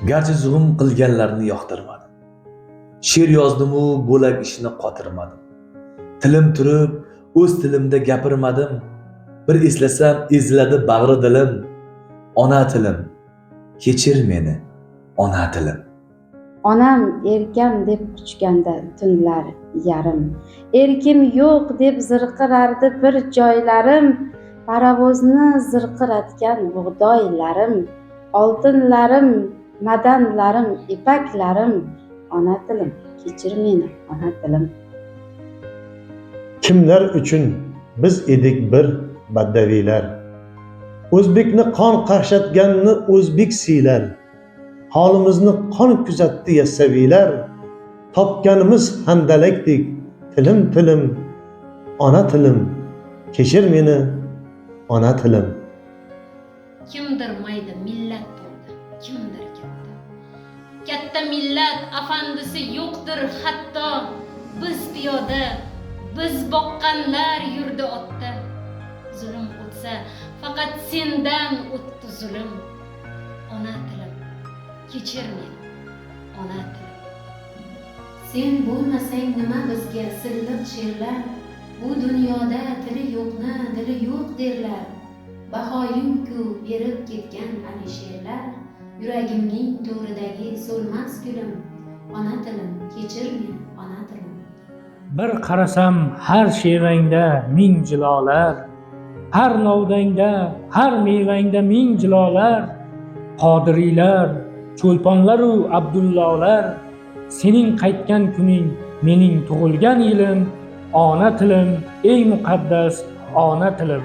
Garchi zulm qilganlarni yoqtirmadim. She'r yozdim-u bo'lak ishni qotirmadim. Tilim turib, o'z tilimda gapirmadim. Bir eslasam eziladi bag'ri dilim. Ona tilim, kechir meni, ona tilim. Onam erkam deb quchganda tunlar yarim, erkim yo'q deb zirqirardi bir joylarim, parovozni zirqiratgan bug'doylarim, oltinlarim, madanlarim, ipaklarim, ona tilim, kechir meni, ona tilim. Kimlar uchun biz edik bir baddaviylar, o'zbekni qon qaqshatganni o'zbek siylar, holimizni qon kuzatdi yassaviylar, topganimiz handalakdek tilim tilim, ona tilim, kechir meni, ona tilim. Kimdir mayda millat bo'ldi, kimdir katta. Katta millat afandisi yo'qdir hatto. Biz piyoda, biz boqqanlar yurdi otda. Zulm o'tsa, faqat sendan o'tdi zulm. Ona tilim, kechir meni, ona tilim. Sen bo'lmasang nima bizga silliq she'rlar, bu dunyoda tili yo'qni dili yo'q derlar. Bahoyim-ku berib ketgan alisherlar, yuragimning to'ridagi so'lmas gulim, ona tilim, kechir meni, ona tilim. Bir qarasam har she'ringda ming jilolar, har novdangda, har mevangda ming jilolar, qodiriylar, cho'lponlaru abdullolar, sening qaytgan kuning, mening tug'ilgan yilim, ona tilim, ey muqaddas ona tilim.